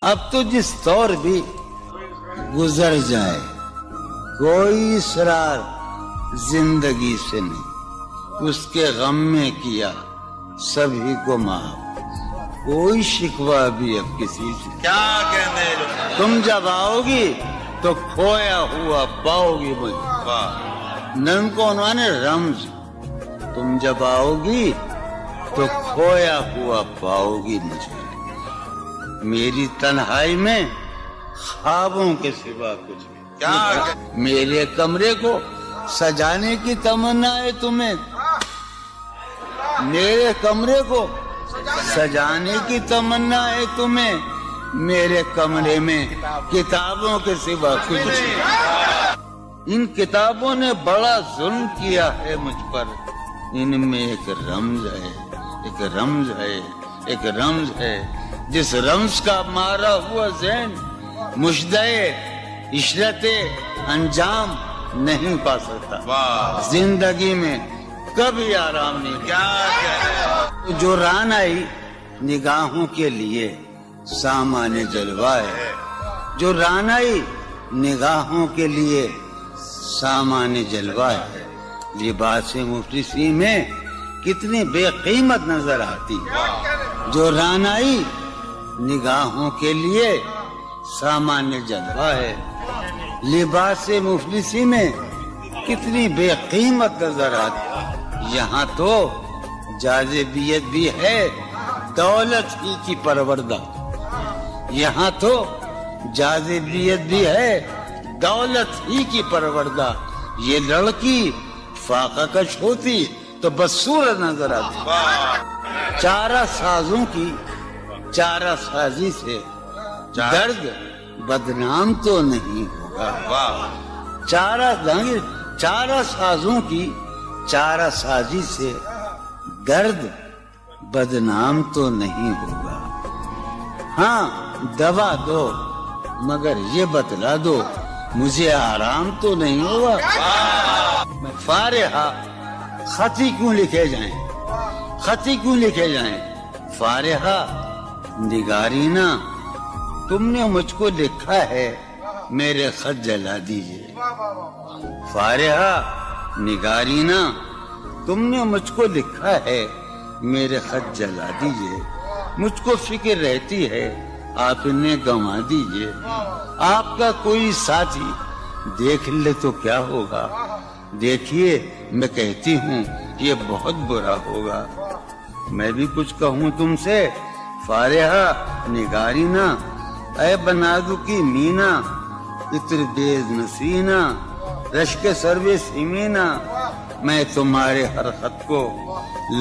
اب تو جس طور بھی گزر جائے کوئی اسرار زندگی سے نہیں، اس کے غم میں کیا سبھی کو معاف، کوئی شکوہ بھی اب کسی سے کیا کہنے تم جب آؤ گی تو کھویا ہوا پاؤ گی مجھے، نن کو انہوں نے رمز، تم جب آؤ گی تو کھویا ہوا پاؤ گی مجھے، میری تنہائی میں خوابوں کے سوا کچھ نہیں، میرے کمرے کو سجانے کی تمنا ہے تمہیں، میرے کمرے کو سجانے کی تمنا ہے تمہیں، میرے کمرے میں کتابوں کے سوا کچھ نہیں، ان کتابوں نے بڑا ظلم کیا ہے مجھ پر، ان میں ایک رمز ہے، ایک رمز ہے، ایک رمز ہے، جس رمز کا مارا ہوا ذہن مشدے عشرت انجام نہیں پا سکتا، زندگی میں کبھی آرام نہیں کیا، جو ران آئی نگاہوں کے لیے سامان جلوہ ہے، جو ران آئی نگاہوں کے لیے سامان جلوہ ہے، لباس مفلسی میں کتنی بے قیمت نظر آتی، جو رانائی نگاہوں کے لیے سامان جلوہ ہے، لباس مفلسی میں کتنی بے قیمت نظر آتی، یہاں تو جاذبیت بھی ہے دولت ہی کی پروردہ، یہاں تو جاذبیت بھی ہے دولت ہی کی پروردہ، یہ لڑکی فاقہ کش ہوتی تو بدصورت نظر آتی، چارہ سازوں کی چارہ سازی سے درد بدنام تو نہیں ہوگا، چارہ سازوں کی چارہ سازی سے درد بدنام تو نہیں ہوگا، ہاں دوا دو مگر یہ بتلا دو مجھے آرام تو نہیں ہوگا، فارحہ خطی کیوں لکھے جائیں، خطی کیوں لکھے جائیں، فارحہ نگارینا تم نے مجھ کو لکھا ہے میرے خط جلا دیجئے، فارحہ نگارینا تم نے مجھ کو لکھا ہے میرے خط جلا دیجئے، مجھ کو فکر رہتی ہے آپ انہیں گنوا دیجئے، آپ کا کوئی ساتھی دیکھ لے تو کیا ہوگا، دیکھیے میں کہتی ہوں یہ بہت برا ہوگا، میں بھی کچھ کہوں تم سے فارحہ نگارینا، اے بنادو کی مینا اتر بیز نسینا رشک سروے سیمینا، میں تمہارے ہر خط کو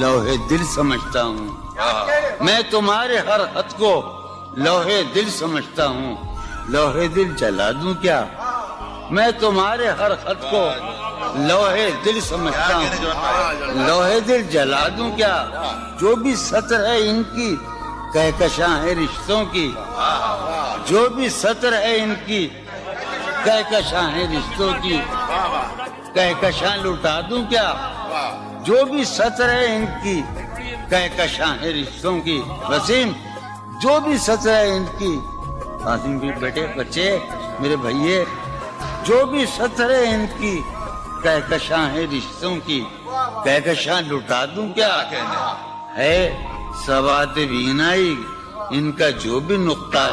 لوہے دل سمجھتا ہوں، میں تمہارے ہر خط کو لوہے دل سمجھتا ہوں، لوہے دل جلا دوں کیا، میں تمہارے ہر خط کو لوہے دل سمجھتا ہوں، لوہے دل جلا دوں کیا، جو بھی سطر ہے ان کی کہکشاں ہے رشتوں کی، جو بھی سطر ہے ان کی کہکشاں ہے رشتوں کی، کہکشاں لٹا دوں کیا، جو بھی سطر ہے ان کی کہکشاں ہے رشتوں کی، وسیم جو بھی سطر ہے ان کی، قاسم بھی بیٹے بچے میرے بھائیے، جو بھی سطر ہے ان کی کہکشاں ہے رشتوں کی، کہکشاں لٹا دوں کیا، ہے سواد بینائی ان کا جو بھی نقطہ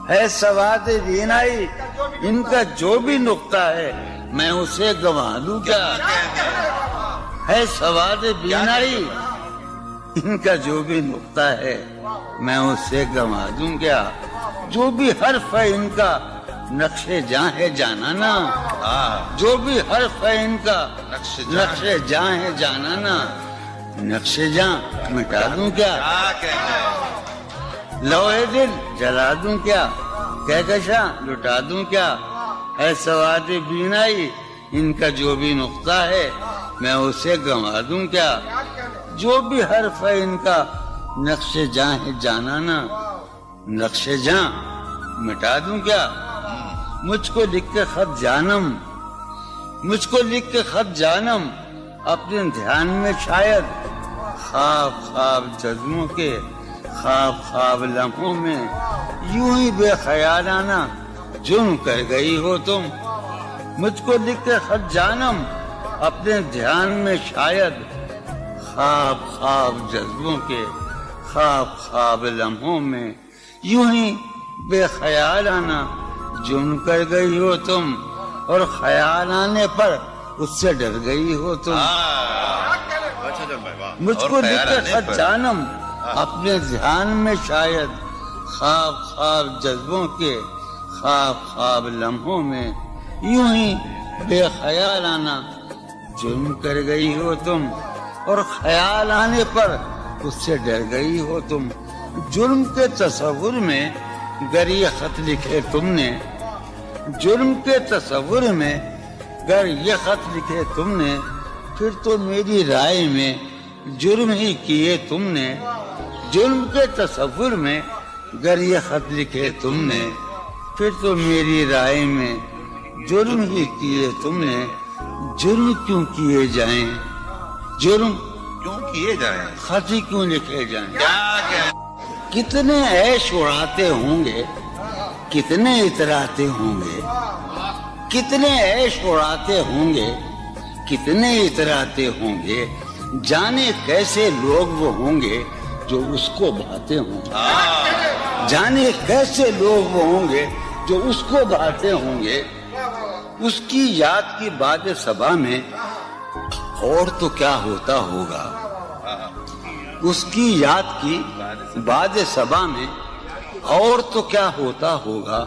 ہے سواد بینائی ان کا جو بھی نقطہ ہے میں اسے گنوا دوں کیا، ہے سواد بینائی ان کا جو بھی نقطہ ہے میں اسے گنوا دوں کیا، جو بھی حرف ہے ان کا نقش جاں ہے جانانا، جو بھی حرف ہے ان کا نقش جاں ہے جانانا، نقش جاں مٹا دوں کیا، لوہے دل جلا دوں کیا، کہکشاں لٹا دوں کیا، ہے سواد بینائی ان کا جو بھی نقطہ ہے میں اسے گنوا دوں کیا، جو بھی حرف ہے ان کا نقش جاں ہے جانانا، نقش جاں مٹا دوں کیا، مجھ کو لکھ کے خط جانم، مجھ کو لکھ کے خط جانم، اپنے دھیان میں شاید خواب خواب جذبوں کے خواب خواب لمحوں میں یوں ہی بے خیالانہ جرم کر گئی ہو تم. مجھ کو لکھ کے خط جانم اپنے دھیان میں شاید خواب خواب جذبوں کے خواب خواب لمحوں میں یوں ہی بے خیالانہ جرم کر گئی ہو تم اور خیال آنے پر اس سے ڈر گئی ہو تم. مجھ کو لکھ کے خط جانم اپنے دھیان میں شاید خواب خواب جذبوں کے خواب خواب لمحوں میں یوں ہی بے خیالانہ جرم کر گئی ہو تم اور خیال آنے پر اس سے ڈر گئی ہو تم. جرم کے تصور میں گر یہ خط لکھے تم نے, جرم کے تصور میں گر یہ خط لکھے تم نے, پھر تو میری رائے میں جرم ہی کیے تم نے. جرم کے تصور میں گر یہ خط لکھے تم نے, پھر تو میری رائے میں جرم ہی کیے تم نے. جرم کیوں کیے جائیں, جرم کیوں کیے جائیں, خط ہی کیوں لکھے جائیں. کتنے عیش اڑاتے ہوں گے, کتنے اتراتے ہوں گے, کتنے عیش اڑاتے ہوں گے, کتنے اتراتے ہوں گے. جانے کیسے لوگ وہ ہوں گے جو اس کو بھاتے ہوں گے, جانے کیسے لوگ وہ ہوں گے جو اس کو بھاتے ہوں گے. اس کی یاد کی باد صبا میں اور تو کیا ہوتا ہوگا, اس کی یاد کی باد صبا میں اور تو کیا ہوتا ہوگا.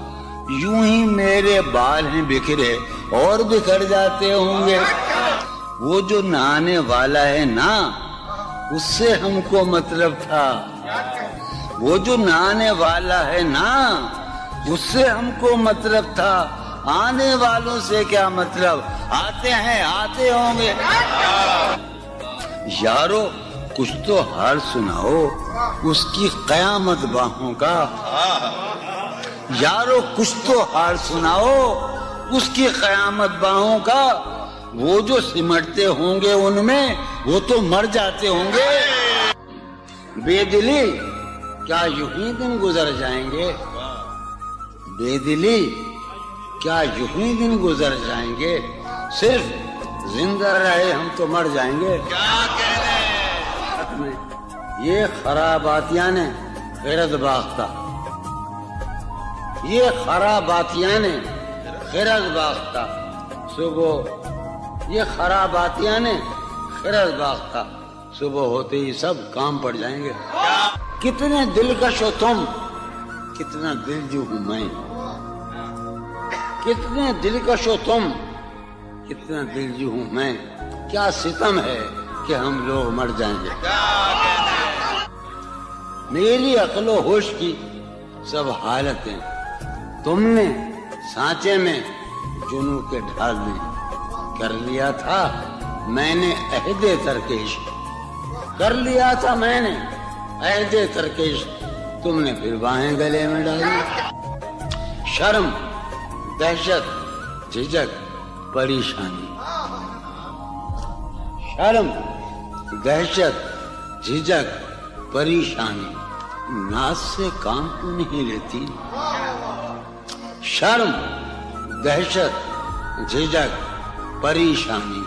یوں ہی میرے بال ہیں بکھرے اور بکھر جاتے ہوں گے. وہ جو نہانے والا ہے نا اس سے ہم کو مطلب تھا, وہ جو نہانے والا ہے نا اس سے ہم کو مطلب تھا. آنے والوں سے کیا مطلب, آتے ہیں آتے ہوں گے. یارو کچھ تو حال سناؤ اس کی قیامت باہوں کا, یارو کچھ تو حال سناؤ اس کی قیامت باہوں کا. وہ جو سمٹتے ہوں گے ان میں وہ تو مر جاتے ہوں گے. بے دلی کیا یوں ہی دن گزر جائیں گے, بے دلی کیا یوں ہی دن گزر جائیں گے. صرف زندہ رہے ہم تو مر جائیں گے. یہ خراباتیاں نے خیرت باختہ, یہ خراباتیاں نے خیرت باختہ. صبح یہ خراباتیاں نے خیرت باختہ, صبح ہوتے ہی سب کام پڑ جائیں گے. کتنے دلکش ہو تم, کتنا دل جو ہوں میں, کتنے دلکش ہو تم, کتنا دل جو ہوں میں. کیا ستم ہے کہ ہم لوگ مر جائیں گے. میری عقل و ہوش کی سب حالتیں تم نے سانچے میں جنوں کے ڈھال میں کر لیا تھا. میں نے عہد ترکش کر لیا تھا, میں نے عہد ترکش, تم نے پھر باہیں گلے میں ڈالی. شرم دہشت جھجک پریشانی, شرم دہشت جھجک پریشانی, ناز سے کام کیوں نہیں لیتی. شرم دہشت جھجک پریشانی,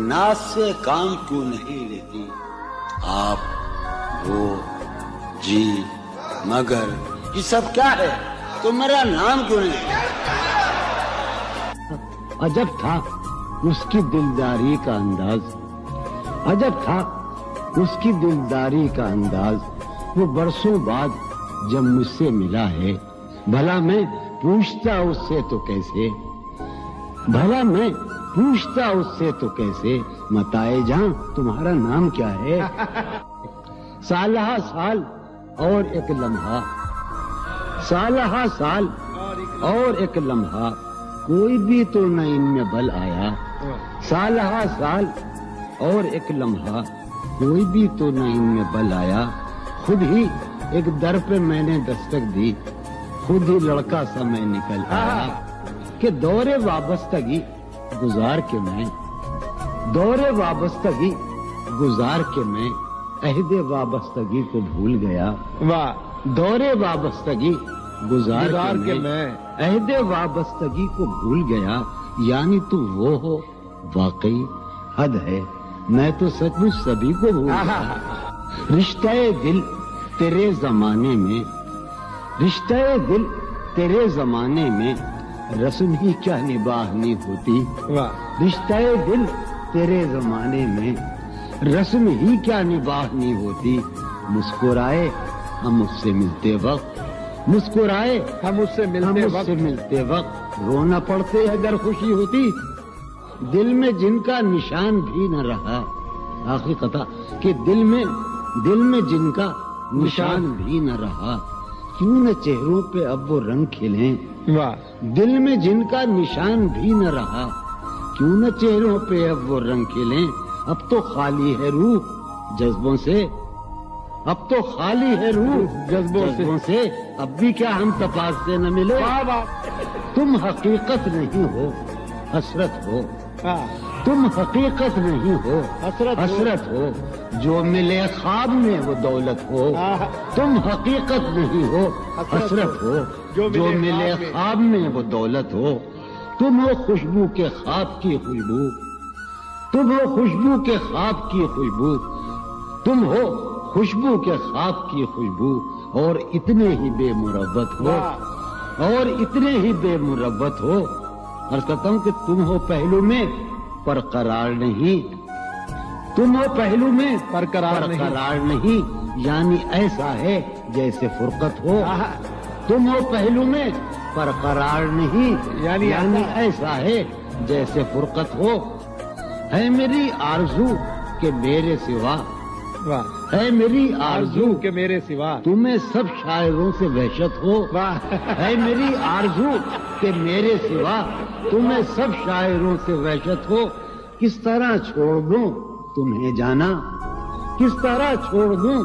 ناز سے کام کیوں نہیں لیتی. آپ وہ جی مگر یہ سب کیا ہے, تو میرا نام کیوں نہیں. عجب تھا اس کی دلداری کا انداز, عجب تھا اس کی دلداری کا انداز. وہ برسوں بعد جب مجھ سے ملا ہے, بھلا میں پوچھتا اس سے تو کیسے, بھلا میں پوچھتا اس سے تو کیسے. متائے جہاں تمہارا نام کیا ہے. سالہ سال اور ایک لمحہ, سالہ سال اور ایک لمحہ, کوئی بھی تو نہ ان میں بل آیا. سالہ سال اور ایک لمحہ, کوئی بھی تو نہ ان میں بل آیا. خود ہی ایک در پہ میں نے دستک دی, خود ہی لڑکا سا میں نکل آیا. کہ دور وابستگی گزار کے میں, دور وابستگی گزار کے میں عہد وابستگی کو بھول گیا، واہ دور وابستگی گزار کے میں عہد وابستگی کو بھول گیا، یعنی تو وہ ہو واقعی حد ہے، میں تو سچ مچ سبھی کو بھول گیا۔ رشتہ دل تیرے زمانے میں، رشتہ دل تیرے زمانے میں رسم ہی کیا نباہنی ہوتی، واہ رشتہ دل تیرے زمانے میں رسم ہی کیا نباہنی ہوتی، مسکرائے ہم اس سے ملتے وقت، مسکرائے ہم اس سے ہم ملتے اس وقت سے ملتے وقت رونا پڑتے اگر خوشی ہوتی، دل میں جن کا نشان بھی نہ رہا، آخری قطع کہ دل میں جن کا نشان بھی نہ رہا، کیوں نہ چہروں پہ اب وہ رنگ کھلیں، واہ دل میں جن کا نشان بھی نہ رہا، کیوں نہ چہروں پہ اب وہ رنگ کھلیں، اب تو خالی ہے روح جذبوں سے، اب تو خالی ہے روح جذبوں سے، اب بھی کیا ہم تپاس سے نہ ملے، واہ واہ تم حقیقت نہیں ہو حسرت ہو، واہ تم حقیقت نہیں ہو حسرت ہو، حسرت ہو، جو ملے خواب میں وہ دولت ہو، آہ، تم حقیقت نہیں ہو حسرت ہو، جو ملے خواب میں وہ دولت ہو، تم ہو خوشبو کے خواب کی خوشبو، تم ہو خوشبو کے خواب کی خوشبو، تم ہو خوشبو کے خواب کی خوشبو، اور اتنے ہی بے مروت ہو، اور اتنے ہی بے مروت ہو، عرض کرتا ہوں کہ تم ہو پہلو میں پر قرار نہیں، تم ہو پہلو میں پر قرار نہیں، یعنی ایسا ہے جیسے فرقت ہو، آہ، تم ہو پہلو میں پر قرار نہیں، یعنی ایسا ہے جیسے فرقت ہو، ہے میری آرزو کہ میرے سوا، واہ ہے میری آرزو کہ میرے سوا، تمہیں سب شاعروں سے وحشت ہو، واہ ہے میری آرزو کہ میرے سوا تمہیں سب شاعروں سے وحشت ہو، کس طرح چھوڑ دوں تمہیں جانا، کس طرح چھوڑ دوں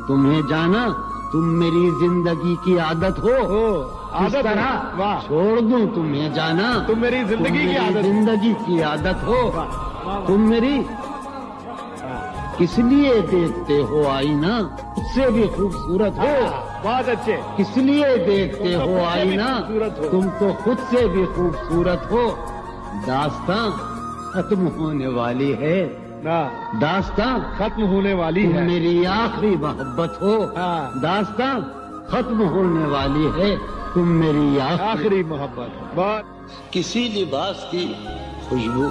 تمہیں جانا، تم میری زندگی کی عادت ہو، کس عادت طرح ہے، واہ چھوڑ دوں تمہیں جانا، تم میری زندگی کی عادت، زندگی کی عادت ہو، تم میری کس لیے دیکھتے ہو آئینہ خود سے بھی خوبصورت ہو، بہت اچھے، کس لیے دیکھتے ہو آئینہ تم تو خود سے بھی خوبصورت ہو، داستاں ختم ہونے والی ہے، داستاں ختم ہونے والی تم ہے، میری آخری محبت ہو، داستاں ختم ہونے والی ہے، تم میری آخری محبت، بہت کسی لباس کی خوشبو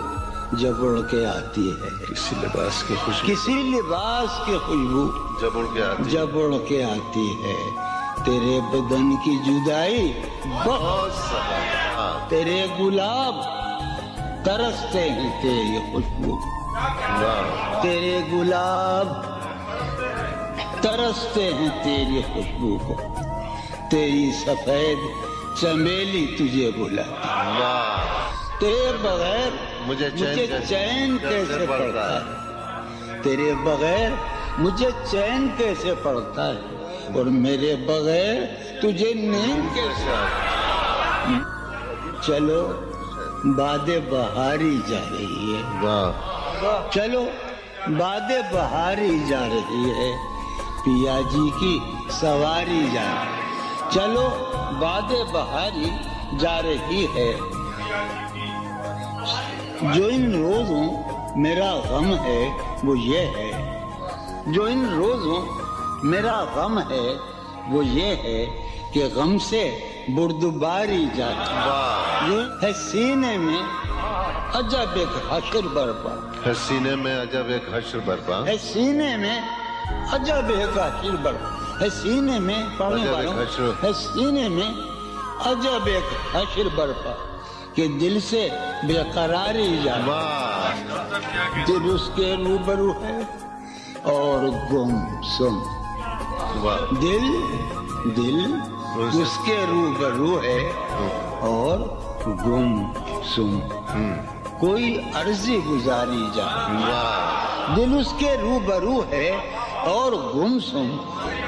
جب اڑ کے آتی ہے، کسی لباس کی خوشبو کسی لباس کی خوشبو جب اڑ کے آتی جب اڑ کے آتی ہے، تیرے بدن کی جدائی بہت سہا، تیرے گلاب ترستے ہیں تیری خوشبو، تیرے گلاب ترستے ہیں تیری خوشبو کو، تیری سفید چمیلی تجھے بلاتی، تیرے بغیر مجھے چین کیسے پڑتا ہے، تیرے بغیر مجھے چین کیسے پڑتا ہے، اور میرے بغیر تجھے نیند کیسے آتی ہے، چلو باد بہاری جا رہی ہے، چلو باد بہاری جا رہی ہے، پیا جی کی سواری جا رہی ہے، چلو باد بہاری جا رہی ہے، جو ان روزوں میرا غم ہے وہ یہ ہے، جو ان روزوں میرا غم ہے وہ یہ ہے کہ غم سے بردباری جاتی جو ہے سینے میں عجب ایک حشر برپا، ہے سینے میں عجب ایک حشر برپا، ہے سینے میں عجب ایک حشر برپا، ہے سینے میں پڑھنے والوں ہے سینے میں عجب ایک حشر برپا، کہ دل سے بے قراری جاتی، دل اس کے روبرو ہے اور گم سم، دل اس کے روبرو ہے اور گم سم، کوئی عرضی گزاری جائے، دل اس کے روبرو ہے اور گم سم،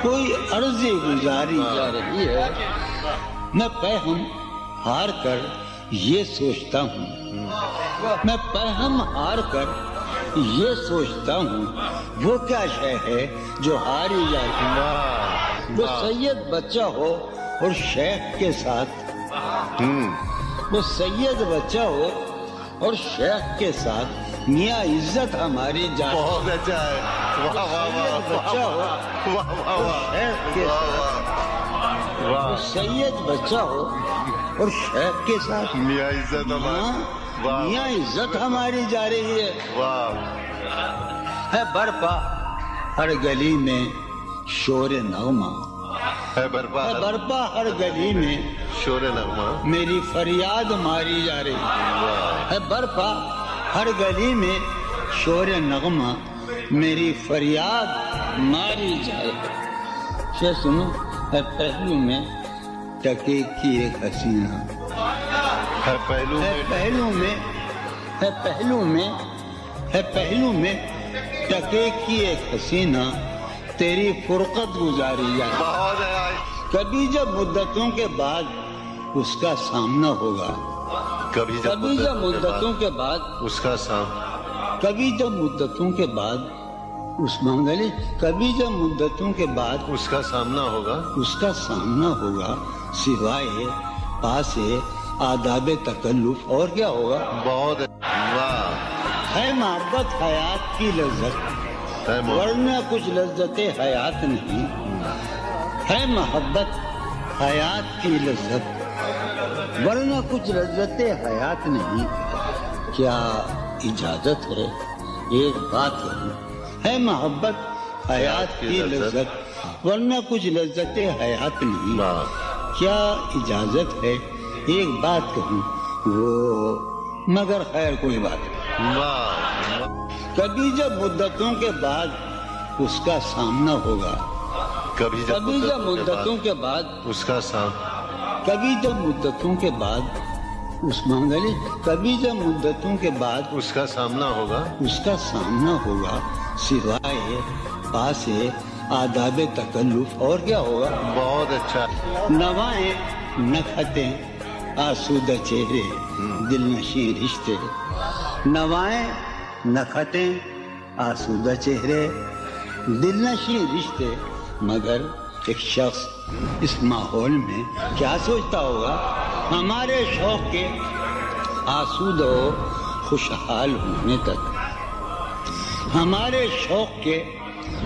کوئی عرضی گزاری جا رہی ہے، میں پہم ہار کر یہ سوچتا ہوں، میں پہم ہار کر یہ سوچتا ہوں، وہ کیا شے ہے جو ہاری جاتی ہے؟ واہ وہ سید بچہ ہو اور شیخ کے ساتھ، وہ سید بچہ ہو اور شیخ کے ساتھ میاں عزت ہماری جاتی ہے۔ بہت اچھا ہے، واہ واہ واہ بچہ ہو واہ واہ اور واہ شیخ کے ساتھ، وہ واہ سید بچہ ہو اور شیخ کے ساتھ میاں عزت ہماری، واہ میاں عزت ہماری جا رہی ہے۔ واہ ہے برپا ہر گلی میں شور نغمہ، ہے برپا ہے برپا ہر گلی میں شور نغمہ، میری فریاد ماری جا رہی واہ ہے۔ برپا ہر گلی میں شور نغمہ میری فریاد ماری جا رہی ہے۔ شے سنو، ہے پہلو میں ٹکے کی ایک حسینہ، ہے پہلو ہے میں پہلو میں، ہے پہلو میں، ہے پہلو میں ٹکے کی ایک حسینہ تیری فرقت گزاری جائے۔ بہت ہے، کبھی جب مدتوں کے بعد اس کا سامنا ہوگا، کبھی کبھی جب مدتوں کے بعد، اس کا سام کبھی جب مدتوں کے بعد اس منگلی، کبھی جب مدتوں کے بعد اس کا سامنا ہوگا، اس کا سامنا ہوگا، سوائے پاس آداب تکلف اور کیا ہوگا؟ بہت ہے، واہ ہے محبت حیات کی لذت، ہے ورنہ کچھ لذت حیات نہیں، ہے محبت حیات کی لذت ورنہ کچھ لذت حیات نہیں۔ کیا اجازت ہے ایک بات کروں؟ ہے محبت حیات کی لذت ورنہ کچھ لذت حیات نہیں۔ واہ کیا اجازت ہے ایک بات کہوں؟ وہ مگر خیر کوئی بات نہیں۔ واہ کبھی جب مدتوں کے بعد اس کا سامنا ہوگا، کبھی کبھی جب مدتوں کے بعد، اس کا سام کبھی جب مدتوں کے بعد اس منگلی، کبھی جب مدتوں کے بعد اس کا سامنا ہوگا، اس کا سامنا ہوگا، سوائے پاس آداب تکلف اور کیا ہوگا؟ بہت اچھا، نوائیں نکھتیں آسودہ چہرے دل نشیں رشتے، نوائیں نکھتیں آسودہ چہرے دل نشیں رشتے، مگر ایک شخص اس ماحول میں کیا سوچتا ہوگا؟ ہمارے شوق کے آسودہ و خوشحال ہونے تک، ہمارے شوق کے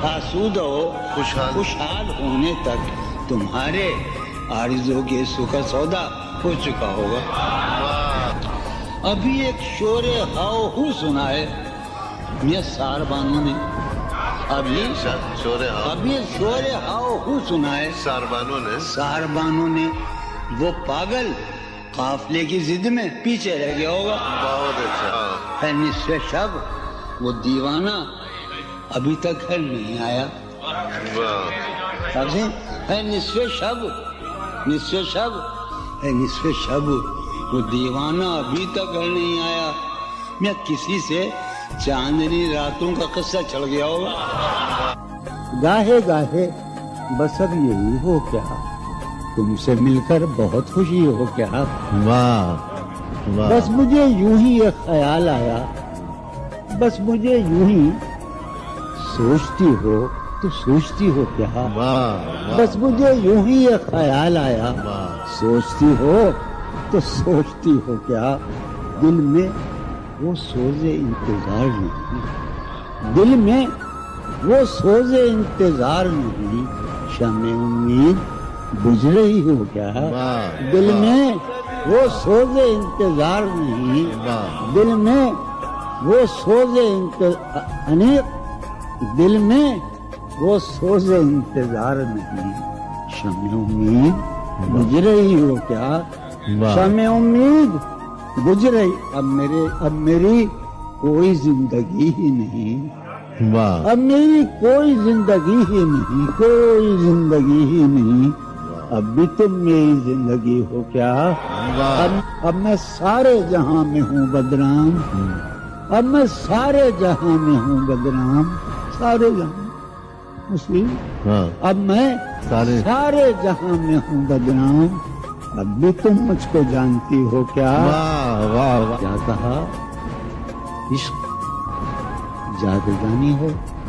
آسودہ و خوشحال ہونے تک تمہارے آرزو کے سکھ سودا ہو چکا ہوگا۔ ابھی ایک شور ہاؤ ہو سنا ہے میاں سار بانو نے، ابھی ایک شور ہاؤ ہو سنا ہے سار بانو نے۔ وہ پاگل قافلے کی ضد میں پیچھے رہ گیا ہوگا۔ بہت اچھا، ہے نصف شب وہ دیوانہ ابھی تک گھر نہیں آیا۔ واہ ہے نصف شب، نصف شب، ہے نصف شب وہ دیوانہ ابھی تک گھر نہیں آیا۔ میں کسی سے چاندنی راتوں کا قصہ چڑھ گیا ہوگا۔ گاہے گاہے بس اب یہی ہو کیا، تم سے مل کر بہت خوشی ہو کیا، واہ بس مجھے یوں ہی ایک خیال آیا، بس مجھے یوں ہی سوچتی ہو تو سوچتی ہو کیا، بس مجھے یوں ہی ایک خیال آیا، سوچتی ہو تو سوچتی ہو کیا، دل میں وہ سوز انتظار نہیں، دل میں وہ سوز انتظار نہیں، شمع امید بجھ رہی ہو کیا، دل میں وہ سوز انتظار نہیں، دل میں وہ سوز دل میں وہ سوز انتظار نہیں، شمع امید بجھ رہی ہو کیا، شمع امید بجھ رہی، اب میری کوئی زندگی ہی نہیں، اب میری کوئی زندگی ہی نہیں، کوئی زندگی ہی نہیں، اب بھی تم میری زندگی ہو کیا، اب میں سارے جہاں میں ہوں بدنام، اب میں سارے جہاں میں ہوں بدنام، سارے جہاں مسلم، اب میں سارے جہاں میں ہوں بدنام، اب بھی تم مجھ کو جانتی ہو کیا، کیا کہا عشق جاودانی ہو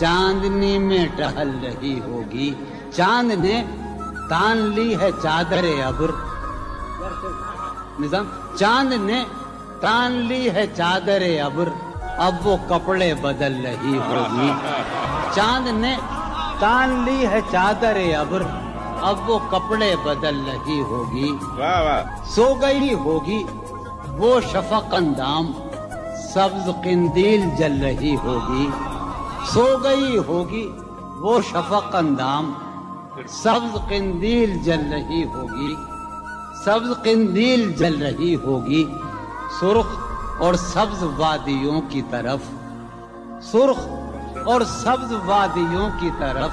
چاندنی میں ٹہل رہی ہوگی. چاند نے تان لی ہے چادر ابر. نظام چاند نے تان لی ہے چادر ابر, اب وہ کپڑے بدل رہی ہوگی. چاند نے تان لی ہے چادر ابر, اب وہ کپڑے بدل رہی ہوگی. واہ واہ. سو گئی ہوگی وہ شفق اندام, سبز قندیل جل رہی ہوگی. سو گئی ہوگی وہ شفق اندام, سبز قندیل جل رہی ہوگی. سبز قندیل جل رہی ہوگی. سرخ اور سبز وادیوں کی طرف, سرخ اور سبز وادیوں کی طرف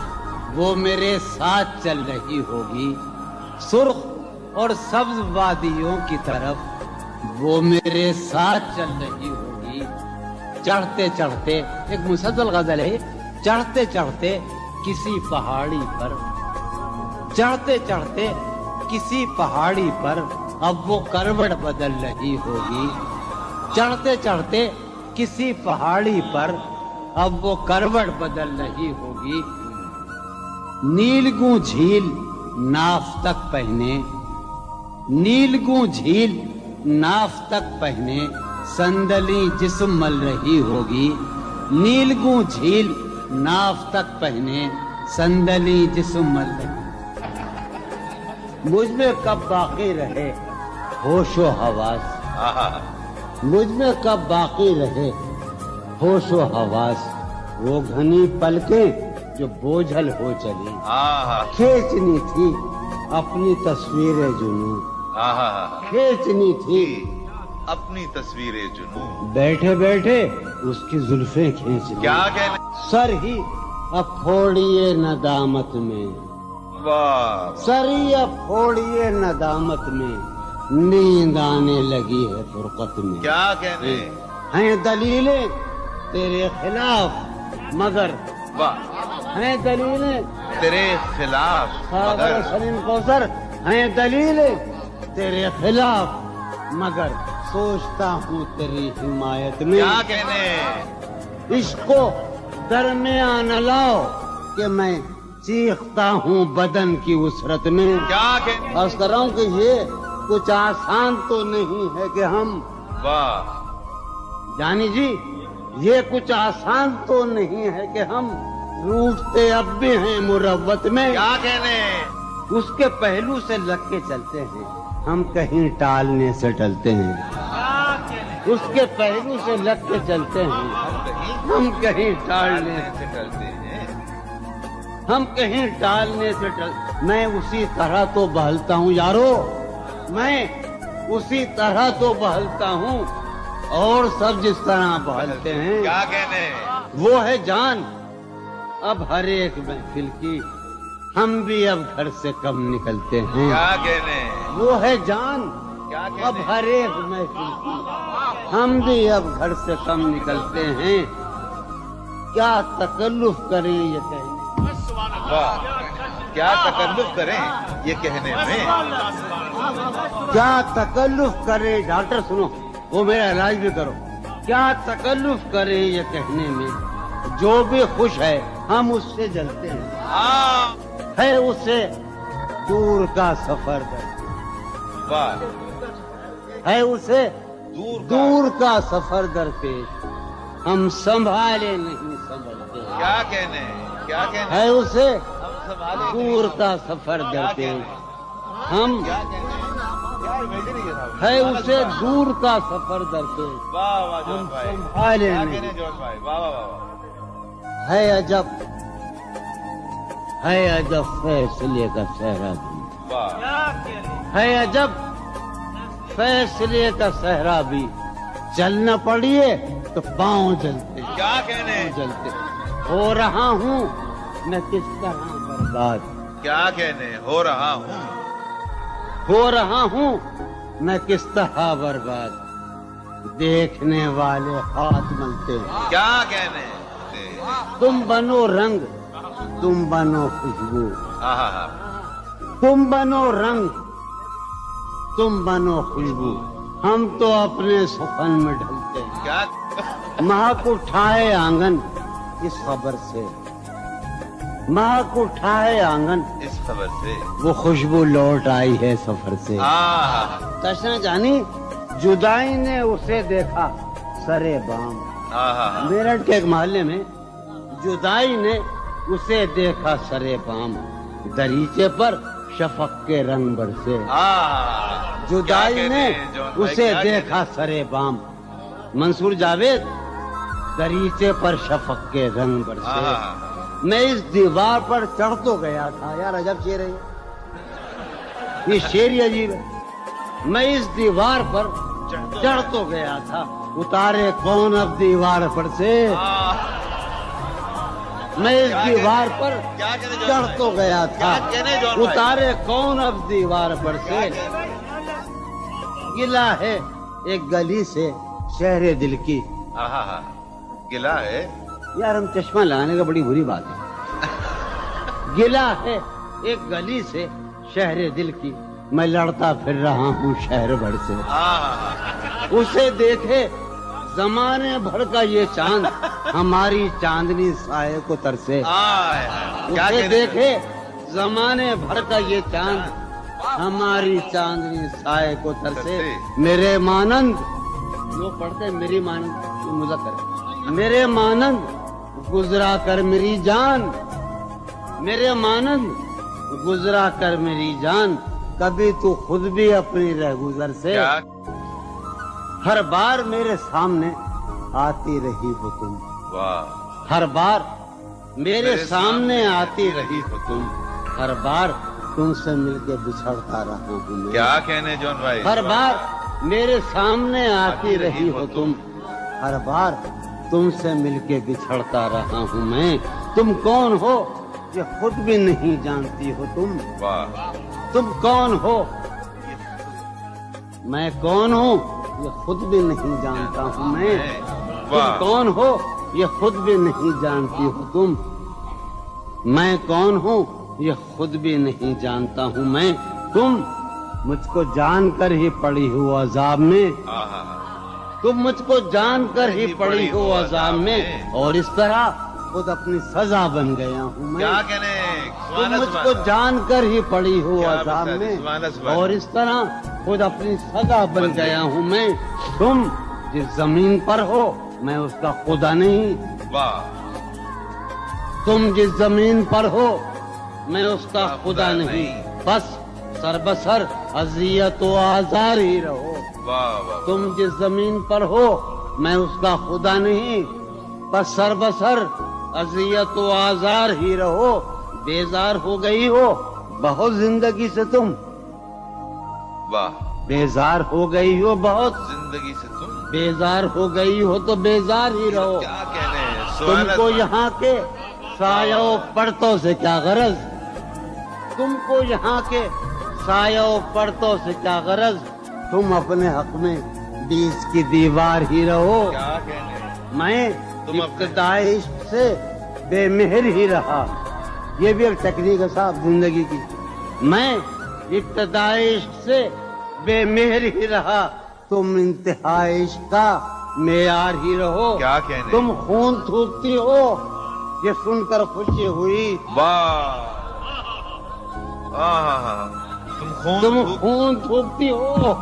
وہ میرے ساتھ چل رہی ہوگی. سرخ اور سبز وادیوں کی طرف وہ میرے ساتھ چل رہی ہوگی. چڑھتے چڑھتے, ایک مسلسل غزل ہے, چڑھتے چڑھتے کسی پہاڑی پر, چڑھتے چڑھتے کسی پہاڑی پر اب وہ کروٹ بدل رہی ہوگی. چڑھتے چڑھتے کسی پہاڑی پر اب وہ کروٹ بدل رہی ہوگی. نیلگوں جھیل ناف تک پہنے, نیلگوں جھیل ناف تک پہنے سندلی جسم مل رہی ہوگی. نیلگوں جھیل ناف تک پہنے سندلی جسم مل رہی. مجھ میں کب باقی رہے ہوش و حواس, مجھ میں کب باقی رہے ہوش و حواس, وہ گھنی پلکیں جو بوجھل ہو چلی. کھینچنی تھی اپنی تصویر جنوں, کھینچنی تھی اپنی تصویر جنوں. بیٹھے بیٹھے اس کی زلفیں کھینچ لی. کیا کہنے. سر ہی اب پھوڑیے ندامت میں, واہ. سر ہی اب پھوڑیے ندامت میں, نیند آنے لگی ہے فرقت میں. کیا کہنے. ہیں دلیلیں تیرے خلاف مگر, واہ. ہیں دلیلیں تیرے خلاف مگر, سلیم کوثر, ہیں دلیلیں تیرے خلاف مگر سوچتا ہوں تیری حمایت میں. کیا کہنے. عشق کو درمیان لاؤ کہ میں چیختا ہوں بدن کی وسرت میں. کیا کہنے. بس کر رہا ہوں کہ یہ کچھ آسان تو نہیں ہے کہ ہم, واہ. جانی جی یہ کچھ آسان تو نہیں ہے کہ ہم روٹتے اب بھی ہیں مروت میں. کیا کہنے. اس کے پہلو سے لگ کے چلتے ہیں, ہم کہیں ٹالنے سے ٹلتے ہیں. اس کے پہلو سے لگ کے چلتے ہیں, ہم کہیں ٹالنے سے ڈرتے ہیں. ہم کہیں ٹالنے سے میں اسی طرح تو بہلتا ہوں یارو, میں اسی طرح تو بہلتا ہوں اور سب جس طرح بہلتے ہیں. کیا کہنے. وہ ہے جان اب ہر ایک محفل کی, ہم بھی اب گھر سے کم نکلتے ہیں. کیا کہنے. وہ ہے جان کیا کہنے. اب ہر ایک محفل کی, ہم بھی اب گھر سے کم نکلتے ہیں. کیا تکلف کریں یہ کہنے, واہ. کیا تکلف کریں یہ کہنے میں. کیا تکلف کریں, ڈاکٹر سنو وہ میرا علاج بھی کرو. کیا تکلف کریں یہ کہنے میں, جو بھی خوش ہے ہم اس سے جلتے ہیں. ہے اسے دور کا سفر کرتے, واہ. ہے اسے دور دور کا سفر درپیش, ہم سنبھالے نہیں سنبھلتے. کیا کہنے. کیا کہنے. ہے اسے ہم سنبھالے دور کا سفر درپیش, ہم کیا کہنے. کیا امیجن ہے. ہے اسے دور کا سفر درپیش, واہ واہ جوش ہم بھائی. سنبھالے کیا نہیں. کہنے جوش بھائی. واہ واہ واہ. ہے عجب, ہے عجب فیصلے کا صحرا بھی, واہ. ہے عجب فیصلے کا صحرا بھی, چلنا پڑیے تو پاؤں جلتے, کیا کہنے. جلتے. ہو رہا ہوں میں کس طرح برباد, کیا کہنے. ہو رہا ہوں. ہو رہا ہوں میں کس طرح برباد, دیکھنے والے ہاتھ ملتے. کیا کہنے. تم بنو رنگ, تم بنو خوشبو, ہاں. تم بنو رنگ, تم بنو خوشبو, ہم تو اپنے سخن میں ڈھلتے ہیں. کیا. مہک اٹھائے آنگن اس خبر سے مہک اٹھا ہے آنگن اس خبر سے وہ خوشبو لوٹ آئی ہے سفر سے تشنا جانی جدائی نے اسے دیکھا سرے بام میرٹھ کے ایک محلے میں جدائی نے اسے دیکھا سرے بام دریچے پر شفق کے رنگ برسے جدائی نے اسے دیکھا سرے بام منصور جاوید دریچے پر شفق کے رنگ برسے میں اس دیوار پر چڑھ تو گیا تھا یار عجب شعر ہے یہ شعر ہی عجیب ہے میں اس دیوار پر چڑھ تو گیا تھا اتارے کون اب دیوار پر سے میں اس دیوار پر چڑھ تو گیا تھا اتارے کون اب دیوار پر سے گلا ہے ایک گلی سے شہر دل کی گلا ہے یار ہم چشمہ لگانے کا بڑی بری بات ہے گلا ہے ایک گلی سے شہر دل کی میں لڑتا پھر رہا ہوں شہر بھر سے اسے دیکھے زمانے بھر کا یہ چاند ہماری چاندنی سائے کو ترسے اسے دیکھے زمانے بھر کا یہ چاند ہماری چاندنی سائے کو ترسے میرے مانند لوگ پڑھتے میری مانند مذکر میرے مانند گزرا کر میری جان میرے مانند گزرا کر میری جان کبھی تو خود بھی اپنی رہ گزر سے ہر بار میرے سامنے آتی رہی ہو تم ہر بار میرے سامنے آتی رہی ہو تم ہر بار تم سے مل کے بچھڑتا رہا ہوں کیا کہنے جون بھائی ہر بار میرے سامنے آتی رہی ہو تم ہر بار تم سے مل کے بچھڑتا رہا ہوں میں تم کون ہو یہ خود بھی نہیں جانتی ہو تم کون ہو میں کون ہوں یہ خود بھی نہیں جانتا ہوں میں تم کون ہو یہ خود بھی نہیں جانتی ہو تم میں کون ہوں یہ خود بھی نہیں جانتا ہوں میں تم مجھ کو جان کر ہی پڑی ہو عذاب میں تم مجھ کو جان کر ہی پڑی ہو عذاب میں اور اس طرح خود اپنی سزا بن گیا ہوں میں تم مجھ کو جان کر ہی پڑی ہو عذاب میں اور اس طرح خود اپنی سزا بن گیا ہوں میں تم جس زمین پر ہو میں اس کا خدا نہیں تم جس زمین پر ہو میں اس کا خدا نہیں بس سر بسر اذیت و آزار ہی رہو تم جس زمین پر ہو میں اس کا خدا نہیں بس سر بسر اذیت و آزار ہی رہو بیزار ہو گئی ہو بہت زندگی سے تم بیزار ہو گئی ہو بہت زندگی سے تم بیزار ہو گئی ہو تو بیزار ہی رہو کیا کہنے تم کو یہاں کے سایہ و پرتوں سے کیا غرض تم کو یہاں کے سایہ و پرتوں سے کیا غرض تم اپنے حق میں بیچ کی دیوار ہی رہو کیا کہنے میں ابتدائی عشق سے بے مہر ہی رہا یہ بھی ایک تکنیک ہے صاحب زندگی کی میں ابتدائی عشق سے بے مہر ہی رہا تم انتہائی عشق کا معیار ہی رہو کیا کہنے تم خون تھوکتی ہو یہ سن کر خوشی ہوئی تم خون تھوکتی ہو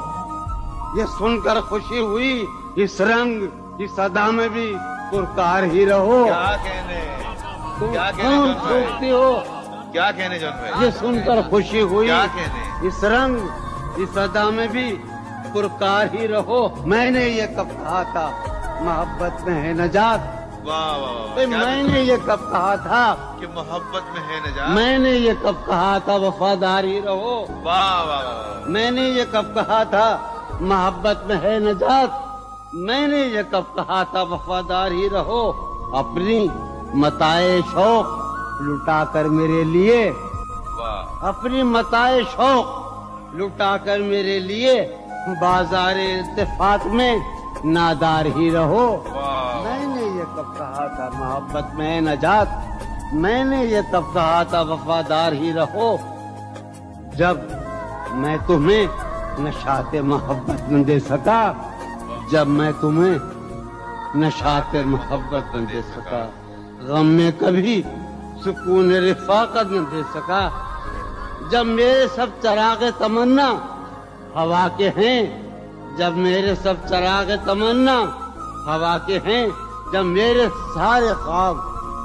یہ سن کر خوشی ہوئی اس رنگ اس ادا میں بھی پرکار ہی رہو کیا کہنے تم خون تھوکتی ہو کیا کہنے جون بھائی یہ سن کر خوشی ہوئی کیا کہنے اس رنگ اس ادا میں بھی پرکار ہی رہو میں نے یہ کب کہا تھا محبت میں ہے نجات میں نے یہ کب کہا تھا کہ محبت میں ہے نجات میں نے یہ کب کہا تھا وفادار ہی رہو میں نے یہ کب کہا تھا محبت میں ہے نجات میں نے یہ کب کہا تھا وفادار ہی رہو اپنی متاع شوق لٹا کر میرے لیے اپنی متاع شوق لٹا کر میرے لیے بازار اتفاق میں نادار ہی رہو میں نے یہ کب کہا تھا محبت میں ہے نجات میں نے یہ کب کہا تھا وفادار ہی رہو جب میں تمہیں نشاط محبت نہ دے سکا جب میں تمہیں نشاط محبت نہ دے سکا غم میں کبھی سکون رفاقت نہ دے سکا. جب میرے سب چراغ تمنا ہوا کے ہیں، جب میرے سب چراغ تمنا ہوا کے ہیں، جب میرے سارے خواب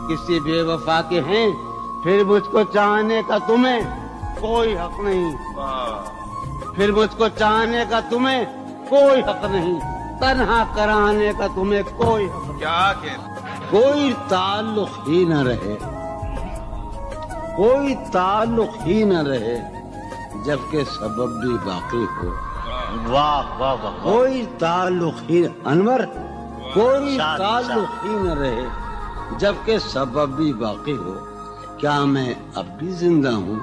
کسی بے وفا کے ہیں، پھر مجھ کو چاہنے کا تمہیں کوئی حق نہیں. پھر مجھ کو چاہنے کا تمہیں کوئی حق نہیں، تنہا کرانے کا تمہیں کوئی حق نہیں. کیا کہتے کوئی تعلق ہی نہ رہے، کوئی تعلق ہی نہ رہے جبکہ سبب بھی باقی ہو. واہ واہ واہ. کوئی تعلق ہی انور، کوئی تعلق ہی نہ رہے جبکہ سبب بھی باقی ہو. کیا میں اب بھی زندہ ہوں؟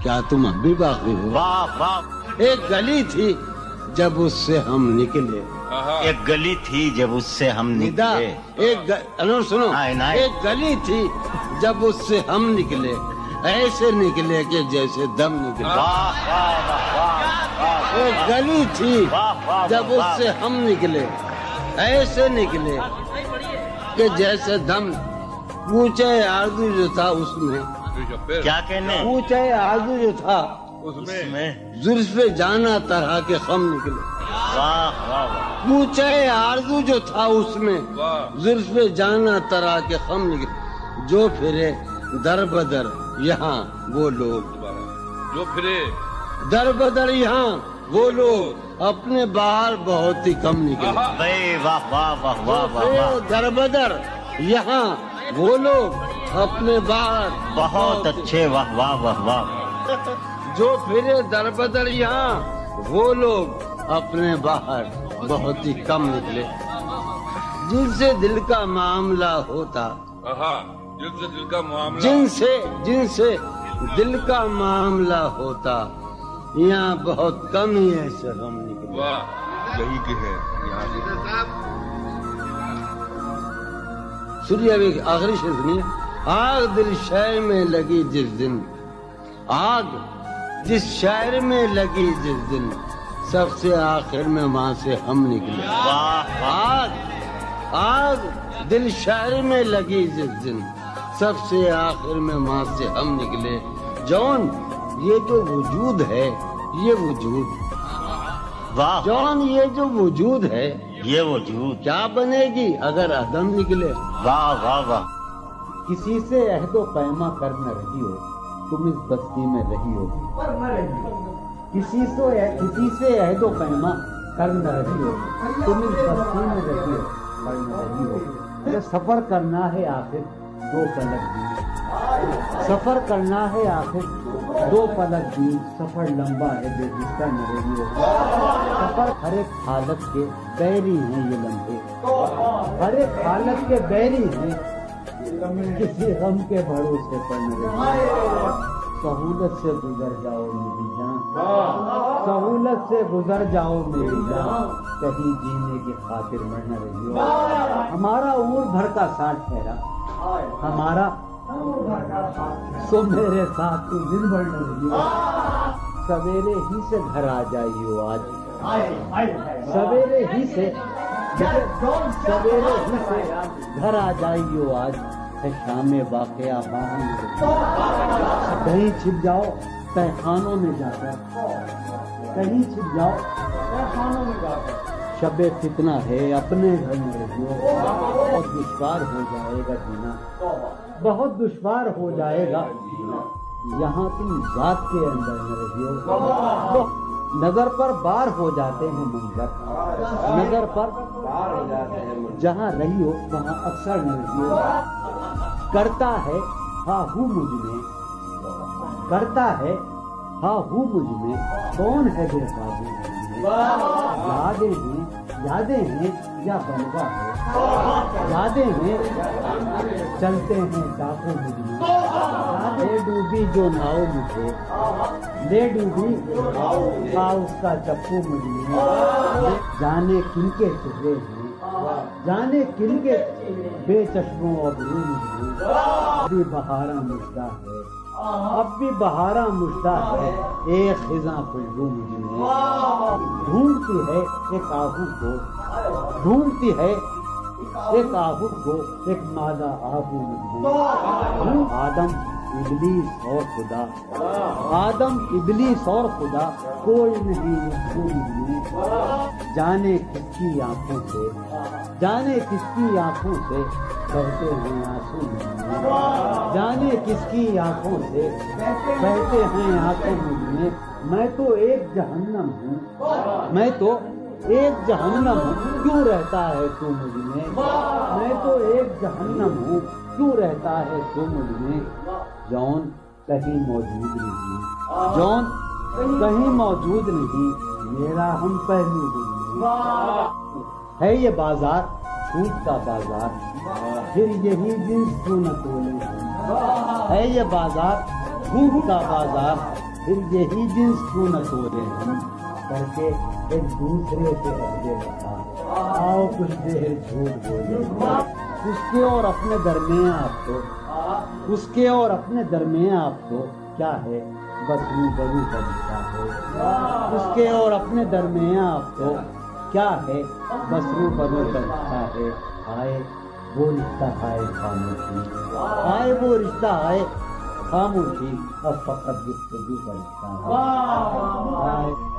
کیا تم اب بھی باقی ہو؟ واہ واہ. ایک گلی تھی جب اس سے ہم نکلے، ایک گلی تھی جب اس سے ہم ندا نکلے. انور سنو، عنایت. ایک گلی تھی جب اس سے ہم نکلے، ایسے نکلے کہ جیسے دم نکلے. واہ واہ واہ واہ. ایک گلی تھی جب اس سے ہم نکلے، ایسے نکلے کہ جیسے دم. پوچھے آرزو جو تھا اس میں، کیا کہنے پوچھے آرزو جو تھا اس میں. زلف جانا طرح کے خم نکلے. واہ واہ واہ. پوچھے آرزو جو تھا اس میں، زلف جانا طرح کے خم نکلے. جو پھرے در بدر یہاں وہ لوگ، جو پھرے در بدر یہاں وہ لوگ، اپنے باہر بہت ہی کم نکلے. واہ واہ واہ واہ واہ. در بدر یہاں وہ لوگ، اپنے باہر بہت اچھے. واہ واہ واہ واہ. جو پھرے در بدر یہاں وہ لوگ، اپنے باہر بہت ہی کم نکلے. جن سے دل کا معاملہ ہوتا، جن سے دل کا معاملہ، جن سے دل کا معاملہ ہوتا، یہاں بہت کم ہی ایسے غم نکلے. واہ یہی کہ ہے یہاں سے. سنیے ابھی آخری شعر سنیے. آگ دل شہر میں لگی جس دن، آگ جس شہر میں لگی جس دن، سب سے آخر میں وہاں سے ہم نکلے. آگ دل شہر میں لگی جس دن، سب سے آخر میں وہاں سے ہم نکلے. جون یہ جو وجود ہے، یہ وجود، واہ. جون یہ جو وجود ہے، یہ وجود کیا بنے گی اگر عدم نکلے. واہ واہ واہ. کسی سے عہد و پیما کر نہ رہی ہو، تم اس بستی میں رہی ہو. کسی سے عہد و پیما کر نہ رہی ہو، تم اس بستی میں رہی ہو، کر نہ رہی ہو. یہ سفر کرنا ہے آخر دو پلک بھی، سفر کرنا ہے آخر دو پلک بھی. سفر لمبا ہے بے رشتہ نہ رہی ہو. سفر ہر ایک حالت کے بیری ہیں یہ لمحے، ہر ایک حالت کے بیری ہیں، کسی غم کے بھروسے پر نہ رہی ہو. سہولت سے گزر جاؤ میری جان، سہولت سے گزر جاؤ میری جان، کہیں جینے کی خاطر مر نہ رہی ہو. ہمارا عمر بھر کا ساتھ ٹھہرا، ہمارا سو میرے ساتھ تو دن بھر نہ رہی ہو. سویرے ہی سے گھر آ جائیو آج، سویرے ہی سے گھر آ جائیو آج، ہے شام واقعہ باہر. کہیں چھپ جاؤ تہخانوں میں جا کر، کہیں چھپ جاؤ تہخانوں میں جا کر. شب فتنہ ہے اپنے گھر میں رہیو، بہت دشوار ہو جائے گا جینا، بہت دشوار ہو جائے گا جینا. یہاں تم ذات کے اندر نہ رہیو. نظر پر بار ہو جاتے ہیں منظر، نظر پر جہاں رہی ہو وہاں اکثر نہ رہیو. کرتا ہے ہاں ہوں مجھ میں، کرتا ہے ہاں ہوں مجھ میں، کون ہے بے قابو مجھ میں. یادیں ہیں یا بلوا ہے، یادیں ہیں چلتے ہیں ڈاکو مجھ میں. لے ڈوبی جو ناؤ مجھے، لے ڈوبی تھا اس کا چپو مجھ میں. جانے کن کے چہرے ہیں، جانے کن کے بے چشموں ابرو مجھ میں. ابھی بہاراں مجھتا ہے، اب بھی بہاراں مجھتا ہے، ایک خزاں خوشبو مجھ میں. ڈھونڈتی ہے ایک آہو کو، ڈھونڈتی ہے ایک آہو کو ایک مادہ آہو مجھ میں آدم ابلیس اور خدا آدم ابلیس اور خدا کوئی نہیں مجھ میں جانے کس کی آنکھوں سے جانے کس کی آنکھوں سے بہتے ہیں آنسو مجھ میں جانے کس کی آنکھوں سے بہتے ہیں آنسو مجھ میں تو ایک جہنم ہوں میں تو ایک جہنم ہوں کیوں رہتا ہے تو مجھ میں تو ایک جہنم ہوں کیوں رہتا ہے تو مجھ میں جون کہیں موجود نہیں جون کہیں موجود نہیں میرا ہم پہلو نہیں ہے یہ بازار جھوٹ کا بازار پھر یہی جنس کیوں نہ تولے ہے یہ بازار جھوٹ کا بازار پھر یہی جنس کیوں نہ تولے ہم کر کے ایک دوسرے سے عہدے رکھا آؤ کچھ دیر جھوٹ بولے اس کے اور اپنے درمیان آپ تو اس کے اور اپنے درمیان آپ تو کیا ہے بس روبرو کا رشتہ ہے اس کے اور اپنے درمیان آپ تو کیا ہے بس روبرو کا رشتہ ہے آئے وہ رشتہ آئے خاموشی آئے وہ رشتہ آئے خاموشی اور فقط گفتگو کا رشتہ ہے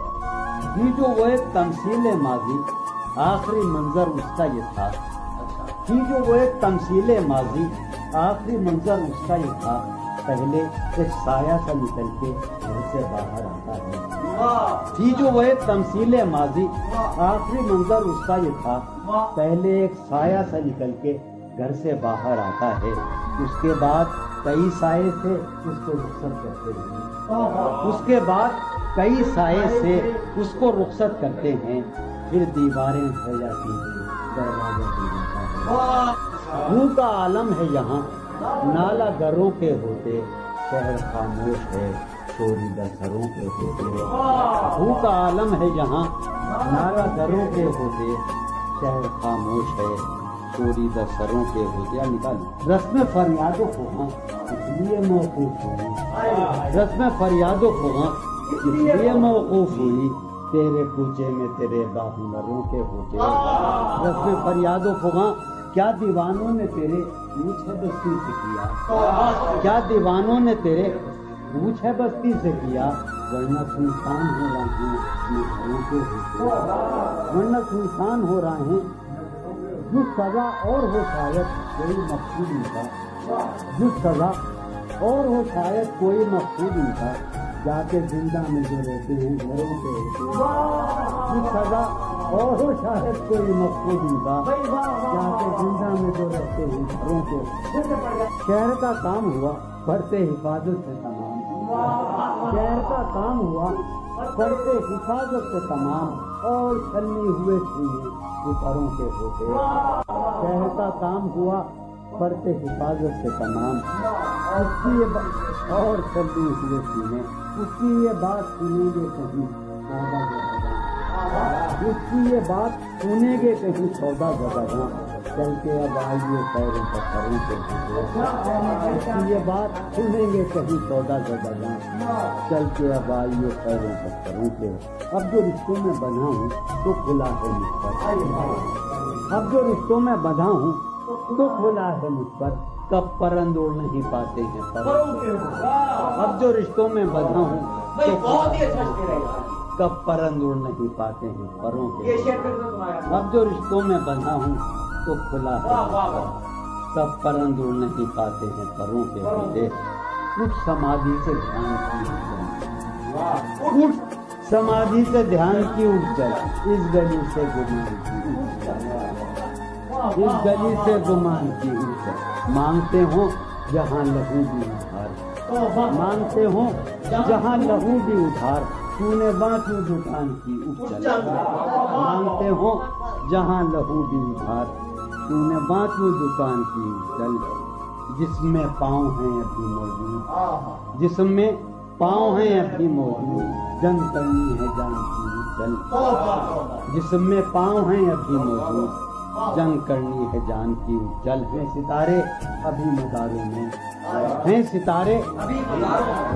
یہ جو وہ ایک تمثیل ماضی آخری منظر اس کا یہ تھا یہ جو وہ ایک تمثیل ماضی آخری منظر اس کا یہ تھا پہلے ایک سایہ سا نکل کے گھر سے باہر آتا ہے یہ جو وہ ایک تمثیل ماضی آخری منظر اس کا یہ تھا پہلے ایک سایہ سا نکل کے گھر سے باہر آتا ہے اس کے بعد کئی سائے سے اس کو رخصت کرتے ہیں اس کے بعد کئی سائے سے اس کو رخصت کرتے ہیں پھر دیواریں رہ جاتی ہیں دروازہ کھل جاتا ہے بھو کا عالم ہے یہاں نالا گروں کے ہوتے شہر خاموش ہے شوریدہ سروں کے ہوتے بھو کا عالم ہے یہاں نالا گروں کے ہوتے شہر خاموش ہے شوریدہ سروں کے ہوتے نکال رسم فریاد و فغاں اس لیے موقوف ہوئی رسم فریاد و فغاں اس لیے موقوف ہوئی تیرے کوچے میں تیرے باہنروں کے ہوتے رسم فریاد و فغاں کیا دیوانوں نے تیرے پوچھ ہے بستی سے کیا کیا دیوانوں نے تیرے پوچھ ہے بستی سے کیا ورنہ سنسان ہو رہے ہیں گھروں کے ہوتے ورنہ سنسان ہو رہے ہیں جو سزا اور ہو شاید کوئی مقصود ان کا جو سزا اور ہو شاید کوئی مقصود ان کا جا کے زندہ میں جو رہتے ہیں گھروں کے ہوتے جو سزا اور ہو شاید کوئی مقصود ان کا جا کے زندہ میں جو رہتے ہیں گھروں کے شہر کا کام ہوا پڑھتے حفاظت سے تمام شہر کا کام ہوا پڑھتے حفاظت سے تمام اور چھلنی ہوئے سینے پروں کے ہوتے شہر کا کام ہوا پڑھتے حفاظت سے تمام اس کی یہ اور چلتی ہوئے سینے اس کی یہ بات سنیں گے کہیں سودا جگہ اس کی یہ بات سنیں گے کہیں سودا جگہ چل کے اب آئیے پیروں پر کروں کے ہوتے اس کی یہ بات سنیں گے کہیں سودا جگہ چل کے اب آئیے پیروں پر کروں کے اب جو رشتوں میں بندھا ہوں تو کھلا ہے مجھ پر اب جو رشتوں میں بندھا ہوں تو کھلا ہے مجھ پر کب پرند اڑ نہیں پاتے ہیں اب جو رشتوں میں بندھا ہوں کب پرند اڑ نہیں پاتے ہیں پروں کے اب جو رشتوں میں بندھا ہوں تو کھلا ہے کب پرند اڑ نہیں پاتے ہیں پروں کے ہوتے اٹھ سمادھی سے دھیان کی اٹھ سمادھی سے دھیان کی اٹھ چل اس گلی سے گمان کی اٹھ چل اس گلی سے گمان کی اٹھ چل مانگتے ہوں جہاں لہو بھی ادھار مانگتے ہوں جہاں لہو بھی ادھار تو نے بانٹوں دکان کی اٹھ چل مانگتے ہوں جہاں لہو بھی ادھار تو نے بانٹوں دکان کی اٹھ چل جس میں پاؤں ہیں ابھی موجود جس میں پاؤں ہیں ابھی موجود جنگ کرنی ہے جان کی اٹھ چل جس میں پاؤں ہیں ابھی موجود جنگ کرنی ہے جان کی اٹھ چل ہیں ستارے ابھی مداروں میں ہیں ستارے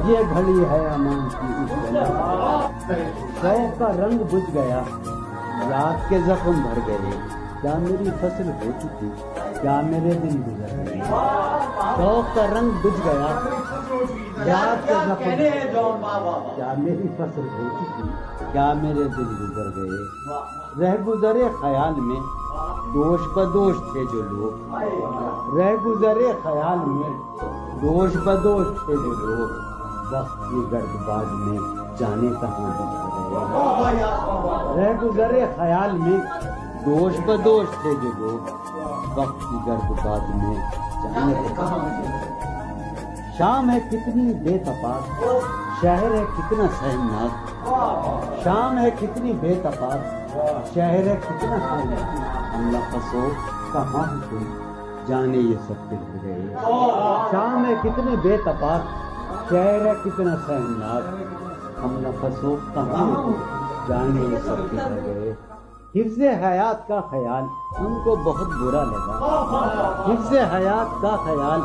یہ گھڑی ہے امان کی اٹھ چل شوق کا رنگ بجھ گیا یاد کے زخم بھر گئے کیا میری فصل ہو چکی، کیا میرے دن گزر گئے، شوق کا رنگ بجھ گیا، یاد کے زخم، کیا میری فصل ہو چکی، کیا میرے دن گزر گئے، رہ گزرے خیال میں دوش بدوش تھے جو لوگ، رہ گزرے خیال میں دوش بدوش تھے جو لوگ، وقت کی گرد باز میں جانے کہاں بس گئے، رہ گزرے خیال میں دوش بدوش تھے جو لوگ، وقت کی گرد باز میں جانے کہاں بس گئے، شام ہے کتنی بے تفاق، شہر ہے کتنا سہمناک، شام ہے کتنی بے تفاق، شہر ہے کتنا سہمناک، اللہ فسو کہاں کوئی جانے یہ سب بگڑ گئے، شام ہے کتنی بے تفاق، شہر ہے کتنا سہمناک، ہم نفس ہو کہاں جانے یہ سب بگڑ گئے، حفظ حیات کا خیال ہم کو بہت برا لگا، حفظ حیات کا خیال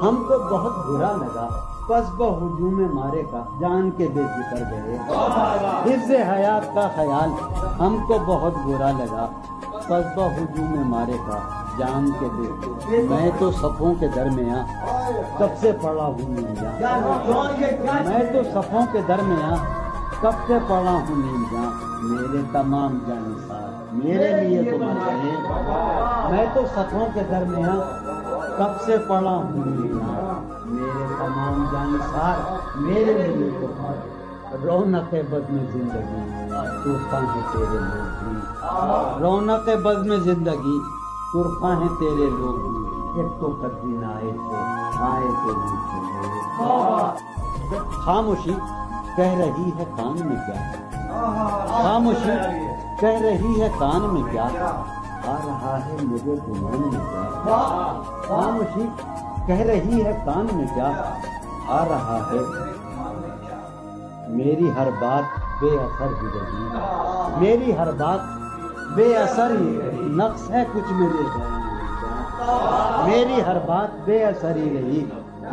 ہم کو بہت برا لگا، پس بہجوم مارے کا جان کے بے فکر گئے، حفظ حیات کا خیال ہم کو بہت برا لگا، پس بہجوم مارے کا جان کے بے فکر، میں تو صفوں کے درمیاں کب سے پڑا ہوں نیندیاں، میں تو صفوں کے درمیاں کب سے پڑا ہوں نیندیاں، میرے تمام جانسار میرے لیے تو مر گئے، میں تو صفوں کے درمیاں کب سے پڑا ہوں نیندیاں، میرے تمام جانسار میرے لیے تو مر گئے، رونق بزم زندگی طرفہ ہے تیرے لوگ بھی، رونق بزم زندگی طرفہ ہیں تیرے لوگ بھی، ایک تو قدین آئے تھے خاموشی کہہ رہی ہے کان میں کیا، خاموشی کہہ رہی ہے کان میں کیا، آ رہا ہے مجھے گمان میں کیا، خاموشی کہہ رہی ہے کان میں کیا، آ رہا ہے میری ہر بات بے اثر ہی رہی، میری ہر بات بے اثر ہی رہی، نقص ہے کچھ میرے ذہن میں، میری ہر بات بے اثر ہی رہی،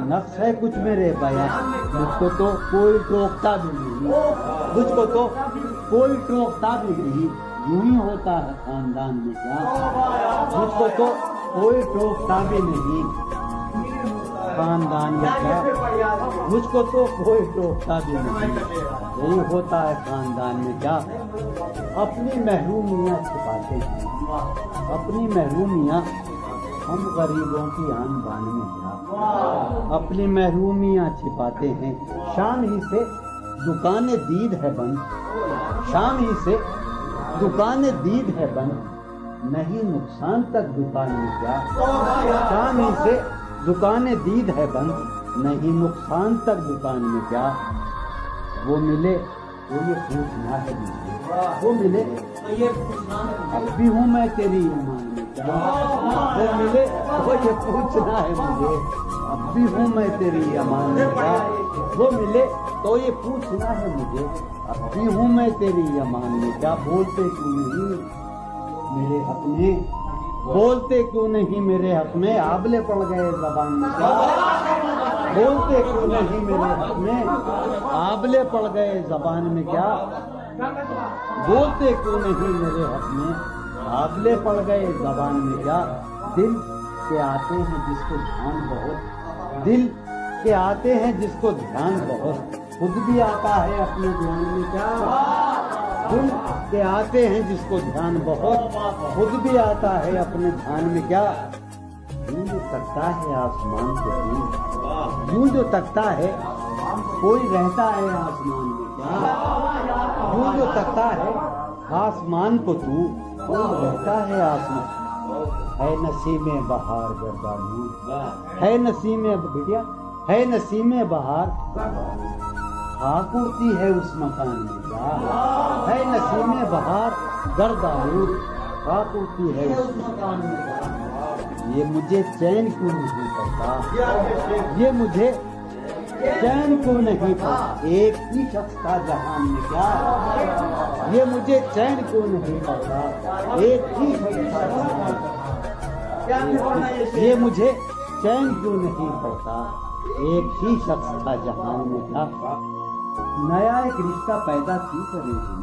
نقص ہے کچھ میرے بیان، مجھ کو تو کوئی ٹوکتا بھی نہیں، مجھ کو تو کوئی ٹوکتا بھی نہیں، یوں ہی ہوتا ہے خاندان میں کیا، مجھ کو تو کوئی ٹوکتا بھی نہیں خاندان میں کیا، مجھ کو تو کوئی ٹوکتا بھی نہیں، یہی ہوتا ہے خاندان میں کیا، اپنی محرومیاں چھپاتے ہیں، اپنی محرومیاں ہم غریبوں کی آن بان میں کیا، اپنی محرومیاں چھپاتے ہیں، شام ہی سے دکان دید ہے بند، شام ہی سے دکان دید ہے بند، نہیں نقصان تک دکان میں کیا، شام ہی سے دکان دید ہے بند، نہیں نقصان تک دکان میں کیا، وہ ملے وہ یہ پوچھنا ہے مجھے، وہ ملے اب بھی ہوں میں تیری ایمان میں کیا، وہ ملے وہ یہ پوچھنا ہے مجھے، اب بھی ہوں میں تیری امان میں کیا، وہ ملے تو یہ پوچھنا ہے مجھے، اب بھی ہوں میں تیری امان میں کیا، بولتے کیوں نہیں میرے حق میں، بولتے کیوں نہیں میرے حق میں، آبلے پڑ گئے زبان میں کیا، بولتے کیوں نہیں میرے حق میں، آبلے پڑ گئے زبان میں کیا، بولتے کیوں نہیں میرے حق میں، آبلے پڑ گئے زبان میں کیا، دل کے آتے ہیں جس کو دھیان بہت، دل کے آتے ہیں جس کو دھیان بہت، خود بھی آتا ہے اپنے دھیان میں کیا، دل کے آتے ہیں جس کو دھیان بہت، خود بھی آتا ہے اپنے دھیان میں کیا، یوں جو تکتا ہے آسمان کو تو، یوں جو تکتا ہے کوئی رہتا ہے آسمان میں کیا، یوں جو تکتا ہے آسمان کو تو، کوئی رہتا ہے آسمان، ہے نسیم بہار گردانو، ہے نسیم بٹیا، ہے نسیم بہار خاک اڑتی ہے اس مکان میں کیا، ہے نسیم بہار گرد آلود خاک اڑتی ہے اس مکان میں کیا، یہ مجھے چین کیوں نہیں پڑتا، یہ مجھے چین کیوں نہیں پڑتا، ایک ہی شخص کا جہان میں کیا، یہ مجھے چین کیوں نہیں پڑتا، ایک ہی شخص کا جہان میں، یہ مجھے چین کیوں نہیں پڑتا، ایک ہی شخص کا جہان میں کیا، نیا ایک رشتہ پیدا کیوں کریں ہم،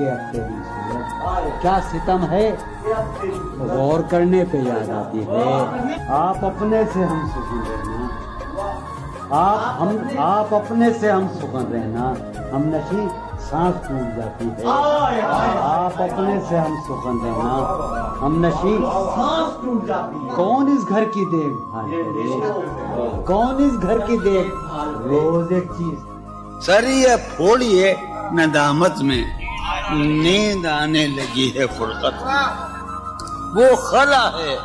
کہ اب تیری صورت کیا ستم ہے غور کرنے پہ یاد آتی ہے آپ اپنے سے ہم سکون رہنا آپ اپنے سے ہم سکون رہنا ہم نشی سانس ٹوٹ جاتی ہے آپ اپنے سے ہم سکون رہنا ہم نشی سانس ٹوٹ جاتی ہے کون اس گھر کی دیکھ بھال کرے کون اس گھر کی دیکھ بھال روز ایک چیز سر یہ پھوڑیے ندامت میں نیند آنے لگی ہے فرقت میں وہ خلا ہے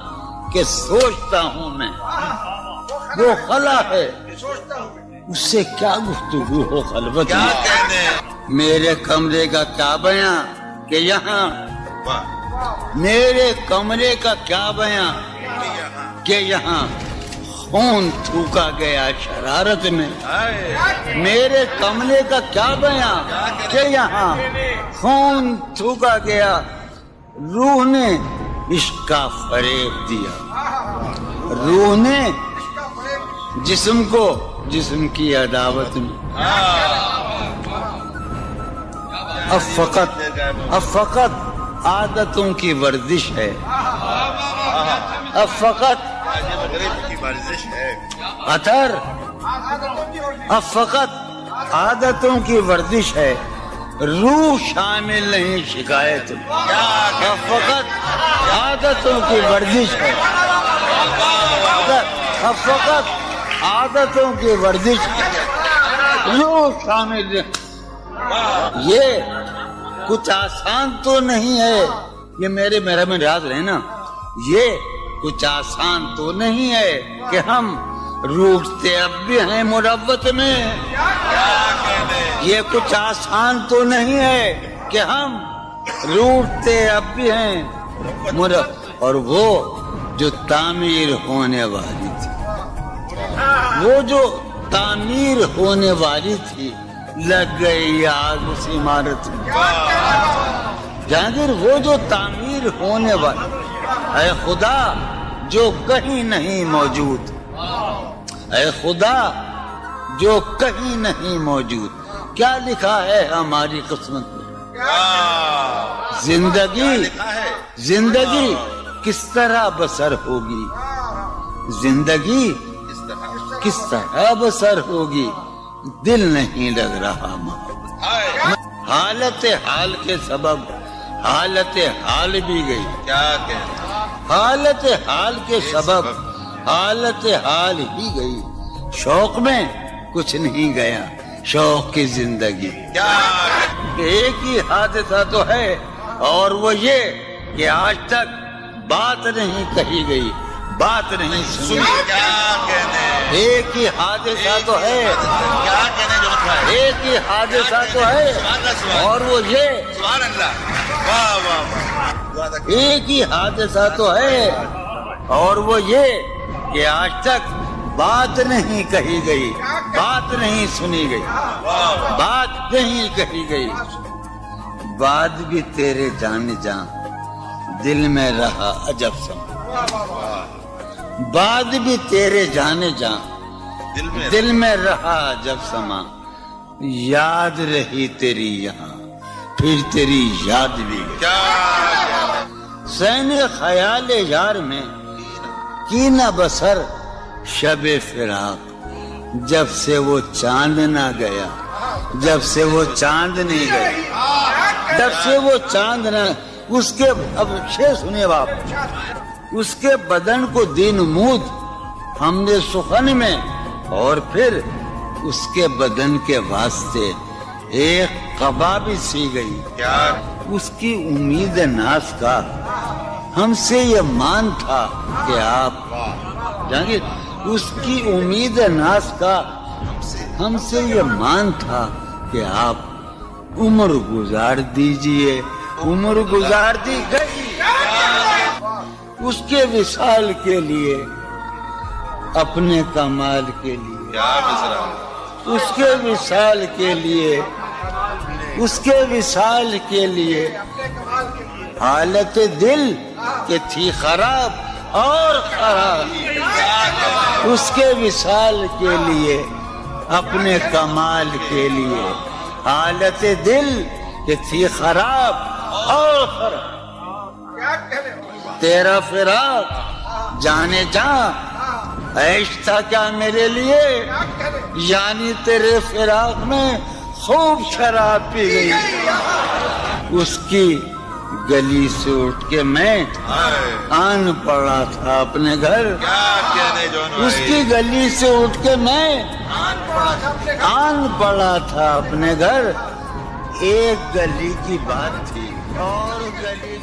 کہ سوچتا ہوں میں وہ خلا ہے اس سے کیا گفتگو ہو خلوت میں میرے کمرے کا کیا بیاں کہ یہاں میرے کمرے کا کیا بیاں کہ یہاں خون تھوکا گیا شرارت میں میرے کمرے کا کیا بیاں کہ یہاں خون تھوکا گیا روح نے عشق کا فریب دیا روح نے جسم کو جسم کی عداوت میں اب فقط عادتوں کی ورزش ہے اب فقط اثر اب فقط عادتوں کی ورزش ہے روح شامل نہیں شکایت اب فقط عادتوں کی ورزش ہے اب فقط عادتوں کی ورزش روح شامل نہیں یہ کچھ آسان تو نہیں ہے یہ میرا میں راز رہنا یہ کچھ آسان تو نہیں ہے کہ ہم روٹتے اب بھی ہیں مروت میں یہ کچھ آسان تو نہیں ہے کہ ہم روٹتے اب بھی ہیں اور وہ جو تعمیر ہونے والی تھی وہ جو تعمیر ہونے والی تھی لگ گئی آگ اس عمارت میں جہانگیر وہ جو تعمیر ہونے والی اے خدا جو کہیں نہیں موجود اے خدا جو کہیں نہیں موجود کیا لکھا ہے ہماری قسمت میں زندگی کس طرح بسر ہوگی زندگی کس طرح بسر ہوگی دل نہیں لگ رہا محبت حالت حال کے سبب حالت حال بھی گئی حالت حال کے سبب حالت حال ہی گئی شوق میں کچھ نہیں گیا شوق کی زندگی ایک ہی حادثہ تو ہے اور وہ یہ کہ آج تک بات نہیں کہی گئی بات نہیں سنی ایک ہی حادثہ تو ہے ایک ہی حادثہ تو ہے اور وہ یہ ایک ہی حادثہ تو ہے اور وہ یہ کہ آج تک بات نہیں کہی گئی بات نہیں سنی گئی بات نہیں کہی گئی بات بھی تیرے جان جان دل میں رہا عجب سما بات بھی تیرے جانے جان دل میں رہا عجب سما یاد رہی تیری یہاں پھر تیری یاد بھی سین خیال یار میں کی نہ بسر شب فراق جب سے وہ چاند نہ گیا جب سے وہ چاند نہیں گیا جب سے وہ چاند نہ اس کے اب شعر سنیے باپ اس کے بدن کو دین مود ہم نے سخن میں اور پھر اس کے بدن کے واسطے ایک قبا بھی سی گئی اس کی امید ناز کا ہم سے یہ مان تھا کہ آپ جانگیر اس کی امید ناز کا ہم سے یہ مان تھا کہ آپ عمر گزار دیجئے عمر گزار دی گئی اس کے وصال کے لیے اپنے کمال کے لیے اس کے وصال کے لیے اس کے وصال کے لیے حالت دل کہ تھی خراب اور خراب اس کے وصال کے لیے اپنے کمال کے لیے حالت دل کہ تھی خراب اور خراب. تیرا فراق جانے جا عیش تھا کیا میرے لیے, یعنی تیرے فراق میں خوب شراب پی گئی. اس کی گلی سے اٹھ کے میں آن پڑا تھا اپنے گھر. اس کی گلی سے اٹھ کے میں آن پڑا تھا اپنے گھر. ایک گلی کی بات تھی اور گلی